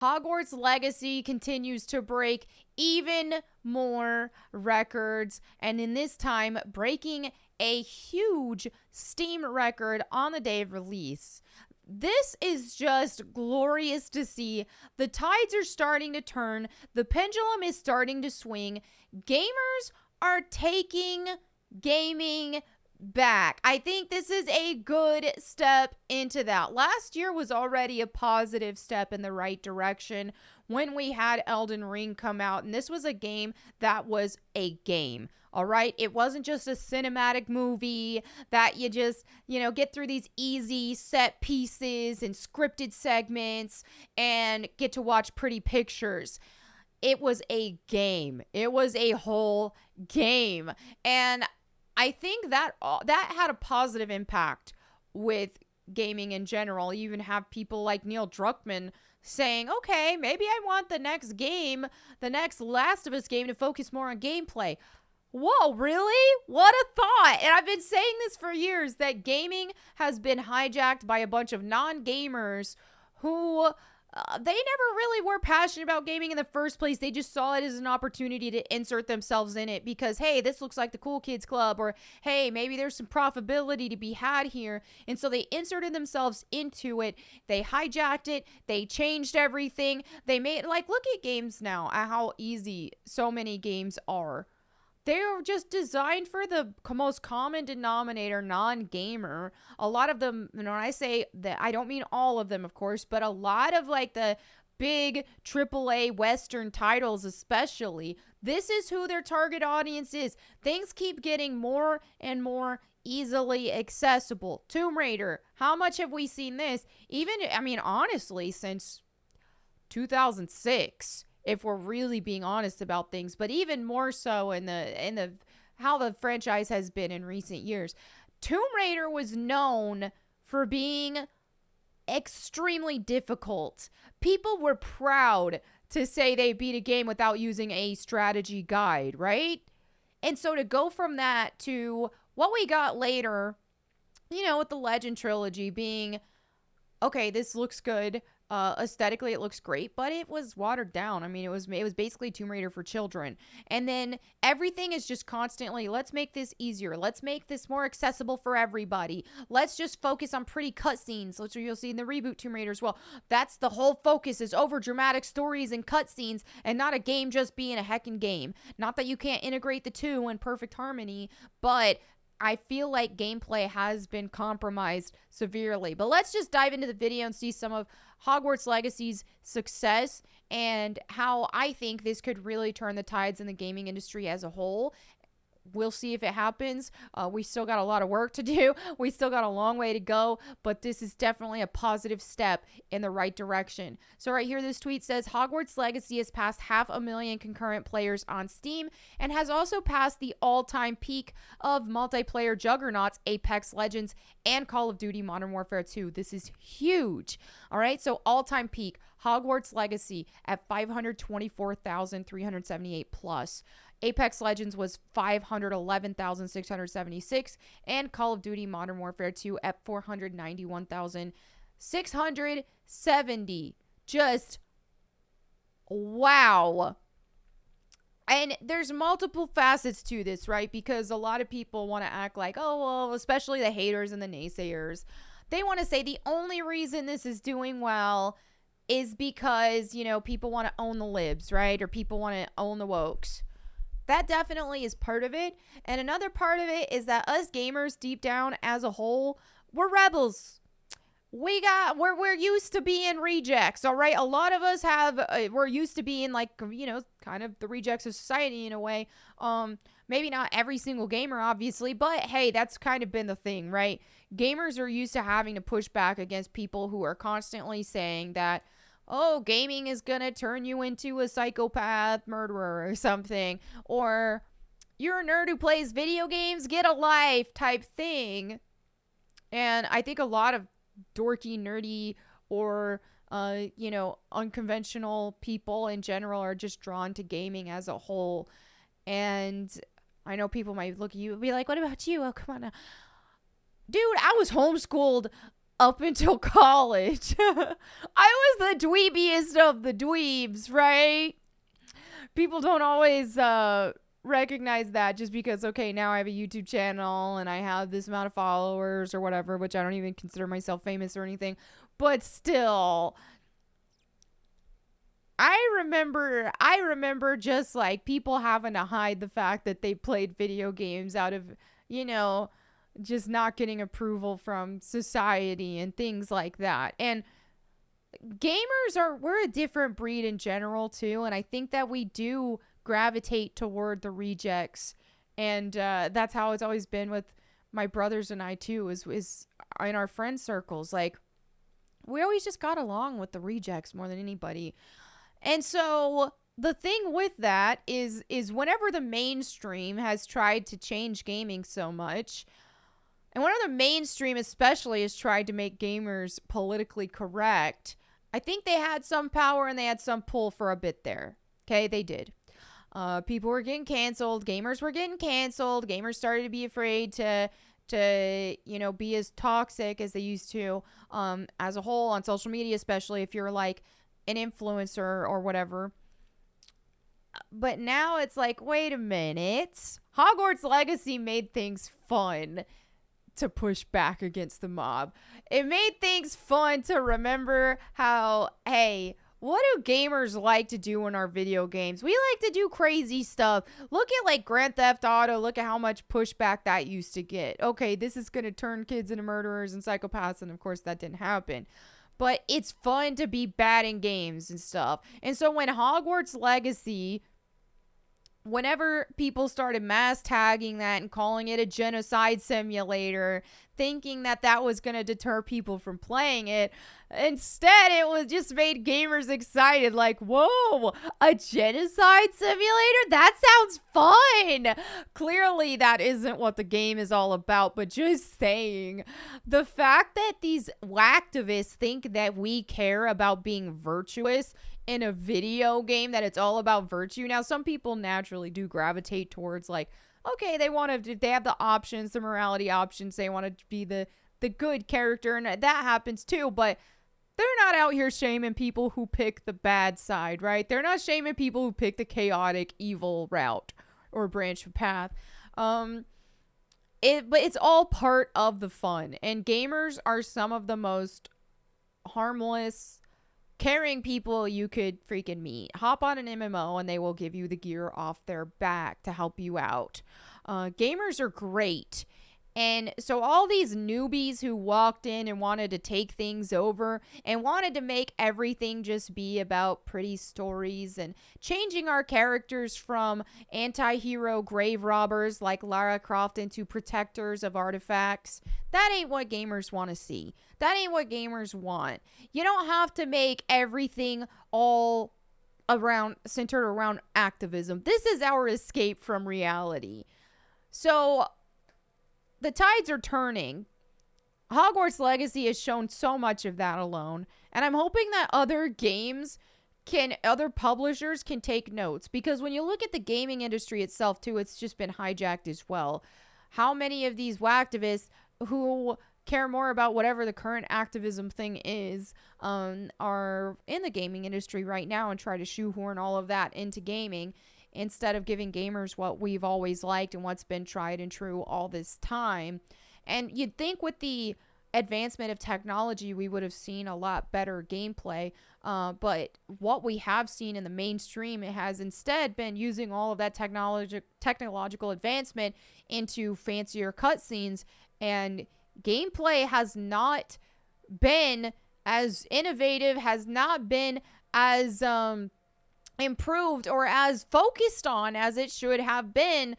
Hogwarts Legacy continues to break even more records, and in this time, breaking a huge Steam record on the day of release. This is just glorious to see. The tides are starting to turn, the pendulum is starting to swing. Gamers are taking gaming back. I think this is a good step into that. Last year was already a positive step in the right direction when we had Elden Ring come out, and this was a game that was a game. All right. It wasn't just a cinematic movie that you just, get through these easy set pieces and scripted segments and get to watch pretty pictures. It was a game. It was a whole game. And I think that had a positive impact with gaming in general. You even have people like Neil Druckmann saying, okay, maybe I want the next game, the next Last of Us game, to focus more on gameplay. Whoa, really? What a thought. And I've been saying this for years, that gaming has been hijacked by a bunch of non-gamers who they never really were passionate about gaming in the first place. They just saw it as an opportunity to insert themselves in it because, hey, this looks like the cool kids club, or hey, maybe there's some profitability to be had here. And so they inserted themselves into it. They hijacked it. They changed everything. They made, look at games now, how easy so many games are. They're just designed for the most common denominator, non-gamer. A lot of them, when I say that, I don't mean all of them, of course, but a lot of the big AAA Western titles especially, this is who their target audience is. Things keep getting more and more easily accessible. Tomb Raider, how much have we seen this? Honestly, since 2006. If we're really being honest about things, but even more so in the how the franchise has been in recent years. Tomb Raider was known for being extremely difficult. People were proud to say they beat a game without using a strategy guide, right? And so to go from that to what we got later, with the Legend trilogy being, okay, this looks good. Aesthetically, it looks great, but it was watered down. It was basically Tomb Raider for children. And then everything is just constantly, let's make this easier. Let's make this more accessible for everybody. Let's just focus on pretty cutscenes. Which you'll see in the reboot Tomb Raider as well. That's the whole focus, is over dramatic stories and cutscenes, and not a game just being a heckin' game. Not that you can't integrate the two in perfect harmony, but I feel like gameplay has been compromised severely. But let's just dive into the video and see some of Hogwarts Legacy's success and how I think this could really turn the tides in the gaming industry as a whole. We'll see if it happens. We still got a lot of work to do. We still got a long way to go, but this is definitely a positive step in the right direction. So right here, this tweet says, Hogwarts Legacy has passed 500,000 concurrent players on Steam and has also passed the all-time peak of multiplayer juggernauts Apex Legends and Call of Duty Modern Warfare 2. This is huge. All right, so all-time peak, Hogwarts Legacy at 524,378 plus. Apex Legends was 511,676, and Call of Duty Modern Warfare 2 at 491,670. Just wow. And there's multiple facets to this, right? Because a lot of people want to act like, oh, well, especially the haters and the naysayers. They want to say the only reason this is doing well is because, people want to own the libs, right? Or people want to own the wokes. That definitely is part of it. And another part of it is that us gamers deep down as a whole, we're rebels. We're used to being rejects, all right? A lot of us we're used to being kind of the rejects of society in a way. Maybe not every single gamer, obviously, but hey, that's kind of been the thing, right? Gamers are used to having to push back against people who are constantly saying that, oh, gaming is going to turn you into a psychopath murderer or something. Or you're a nerd who plays video games, get a life type thing. And I think a lot of dorky, nerdy, or, unconventional people in general are just drawn to gaming as a whole. And I know people might look at you and be like, what about you? Oh, come on now. Dude, I was homeschooled up until college. I was the dweebiest of the dweebs, right? People don't always recognize that just because, okay, now I have a YouTube channel and I have this amount of followers or whatever, which I don't even consider myself famous or anything. But still, I remember just like people having to hide the fact that they played video games out of, just not getting approval from society and things like that. And we're a different breed in general too, and I think that we do gravitate toward the rejects, and that's how it's always been with my brothers and I too, is in our friend circles. Like, we always just got along with the rejects more than anybody. And so the thing with that is whenever the mainstream has tried to change gaming so much, and whenever the mainstream especially has tried to make gamers politically correct, I think they had some power and they had some pull for a bit there. Okay, they did. People were getting canceled. Gamers were getting canceled. Gamers started to be afraid to be as toxic as they used to, as a whole on social media, especially if you're like an influencer or whatever. But now it's like, wait a minute. Hogwarts Legacy made things fun to push back against the mob. It made things fun to remember how, hey, what do gamers like to do in our video games? We like to do crazy stuff. Look at like Grand Theft Auto. Look at how much pushback that used to get. Okay, this is going to turn kids into murderers and psychopaths. And of course that didn't happen. But it's fun to be bad in games and stuff. And so when Hogwarts Legacy, whenever people started mass tagging that and calling it a genocide simulator, thinking that that was going to deter people from playing it, instead it was just made gamers excited. Like, whoa, a genocide simulator? That sounds fun. Clearly that isn't what the game is all about, but just saying, the fact that these activists think that we care about being virtuous in a video game, that it's all about virtue. Now, some people naturally do gravitate towards like, okay, they want to, they have the options, the morality options, they want to be the good character, and that happens too, but they're not out here shaming people who pick the bad side, right? They're not shaming people who pick the chaotic, evil route or branch of path. But it's all part of the fun, and gamers are some of the most harmless, caring people you could freaking meet. Hop on an MMO and they will give you the gear off their back to help you out. Gamers are great. And so all these newbies who walked in and wanted to take things over and wanted to make everything just be about pretty stories and changing our characters from anti-hero grave robbers like Lara Croft into protectors of artifacts, that ain't what gamers want to see. That ain't what gamers want. You don't have to make everything all centered around activism. This is our escape from reality. So the tides are turning. Hogwarts Legacy has shown so much of that alone. And I'm hoping that other publishers can take notes. Because when you look at the gaming industry itself too, it's just been hijacked as well. How many of these whacktivists who care more about whatever the current activism thing is, are in the gaming industry right now and try to shoehorn all of that into gaming, instead of giving gamers what we've always liked and what's been tried and true all this time. And you'd think with the advancement of technology, we would have seen a lot better gameplay. But what we have seen in the mainstream, it has instead been using all of that technological advancement into fancier cutscenes, and gameplay has not been as innovative, has not been as improved or as focused on as it should have been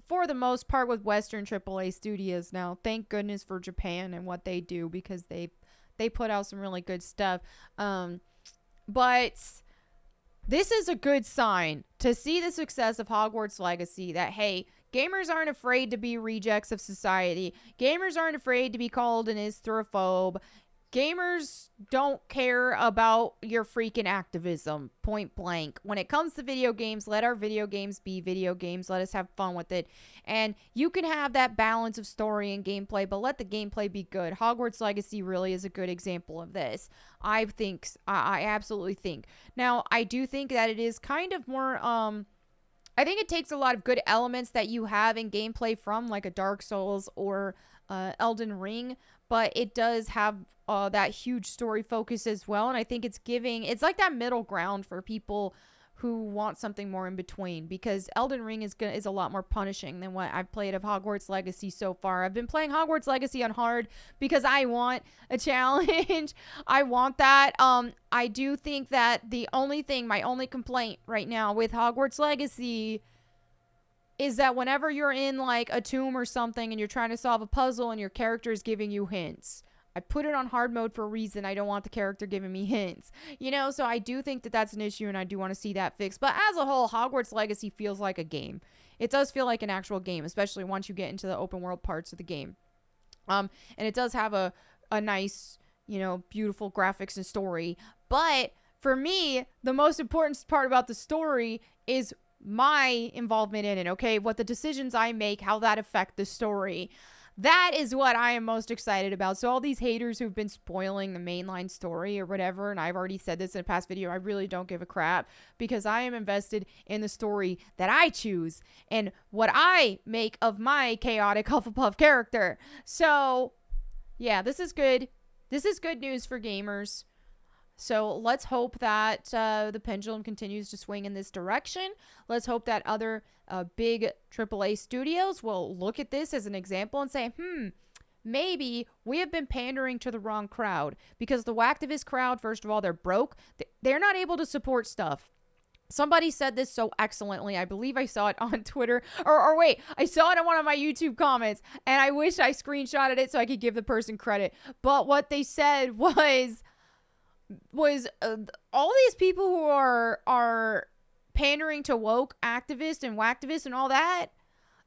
for the most part with Western AAA studios now. Thank goodness for Japan and what they do, because they put out some really good stuff. But this is a good sign to see the success of Hogwarts Legacy, that, hey, gamers aren't afraid to be rejects of society. Gamers aren't afraid to be called an istrophobe. gamers don't care about your freaking activism, point blank. When it comes to video games, let our video games be video games. Let us have fun with it. And you can have that balance of story and gameplay, but let the gameplay be good. Hogwarts Legacy really is a good example of this. I absolutely think. Now, I do think that it is kind of more, I think it takes a lot of good elements that you have in gameplay from like a Dark Souls or Elden Ring, but it does have that huge story focus as well. And I think it's like that middle ground for people who want something more in between, because Elden Ring is a lot more punishing than what I've played of Hogwarts Legacy so far. I've been playing Hogwarts Legacy on hard because I want a challenge. I want that. I do think that my only complaint right now with Hogwarts Legacy is that whenever you're in like a tomb or something and you're trying to solve a puzzle and your character is giving you hints. I put it on hard mode for a reason. I don't want the character giving me hints, so I do think that that's an issue and I do want to see that fixed. But as a whole, Hogwarts Legacy feels like a game. It does feel like an actual game, especially once you get into the open world parts of the game. And it does have a nice, beautiful graphics and story. But for me, the most important part about the story is my involvement in it, okay? What the decisions I make, how that affect the story. That is what I am most excited about. So all these haters who've been spoiling the mainline story or whatever, and I've already said this in a past video, I really don't give a crap, because I am invested in the story that I choose and what I make of my chaotic Hufflepuff character. So yeah, this is good. This is good news for gamers. So let's hope that the pendulum continues to swing in this direction. Let's hope that other big AAA studios will look at this as an example and say, maybe we have been pandering to the wrong crowd. Because the Whacktivist crowd, first of all, they're broke. They're not able to support stuff. Somebody said this so excellently. I believe I saw it on Twitter. Or wait, I saw it in one of my YouTube comments. And I wish I screenshotted it so I could give the person credit. But what they said was all these people who are pandering to woke activists and whacktivists and all that,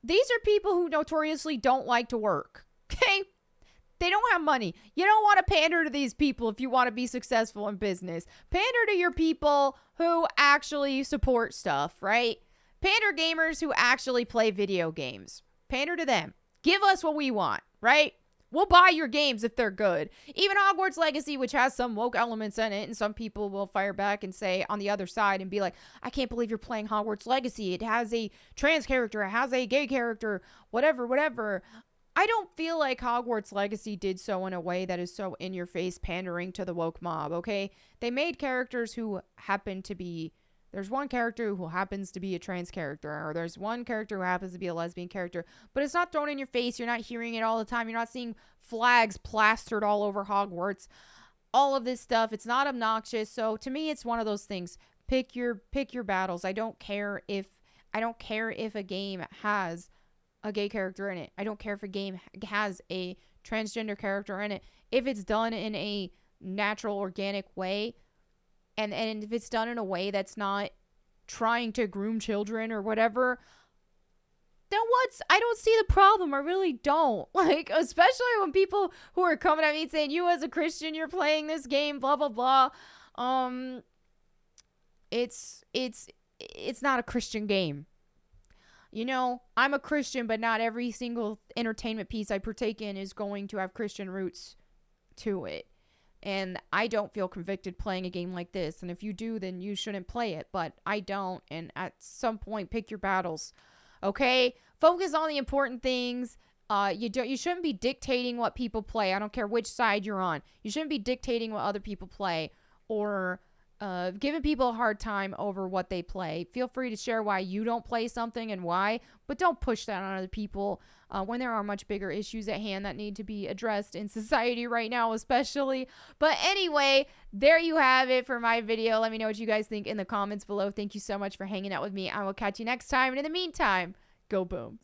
these are people who notoriously don't like to work. Okay? They don't have money. You don't want to pander to these people if you want to be successful in business. Pander to your people who actually support stuff, right? Pander gamers who actually play video games. Pander to them. Give us what we want, right? We'll buy your games if they're good. Even Hogwarts Legacy, which has some woke elements in it, and some people will fire back and say on the other side and be like, I can't believe you're playing Hogwarts Legacy. It has a trans character. It has a gay character. Whatever. I don't feel like Hogwarts Legacy did so in a way that is so in your face pandering to the woke mob, okay? They made characters who happen to be... There's one character who happens to be a trans character, or there's one character who happens to be a lesbian character, but it's not thrown in your face. You're not hearing it all the time. You're not seeing flags plastered all over Hogwarts. All of this stuff, it's not obnoxious. So to me, it's one of those things. Pick your battles. I don't care if a game has a gay character in it. I don't care if a game has a transgender character in it. If it's done in a natural, organic way, and if it's done in a way that's not trying to groom children or whatever, then I don't see the problem. I really don't. Like, especially when people who are coming at me and saying, you as a Christian, you're playing this game, blah, blah, blah. It's not a Christian game. I'm a Christian, but not every single entertainment piece I partake in is going to have Christian roots to it. And I don't feel convicted playing a game like this. And if you do, then you shouldn't play it. But I don't. And at some point, pick your battles. Okay? Focus on the important things. You shouldn't be dictating what people play. I don't care which side you're on. You shouldn't be dictating what other people play. Or giving people a hard time over what they play. Feel free to share why you don't play something and why. But don't push that on other people. When there are much bigger issues at hand that need to be addressed in society right now, especially. But anyway, there you have it for my video. Let me know what you guys think in the comments below. Thank you so much for hanging out with me. I will catch you next time. And in the meantime, go boom.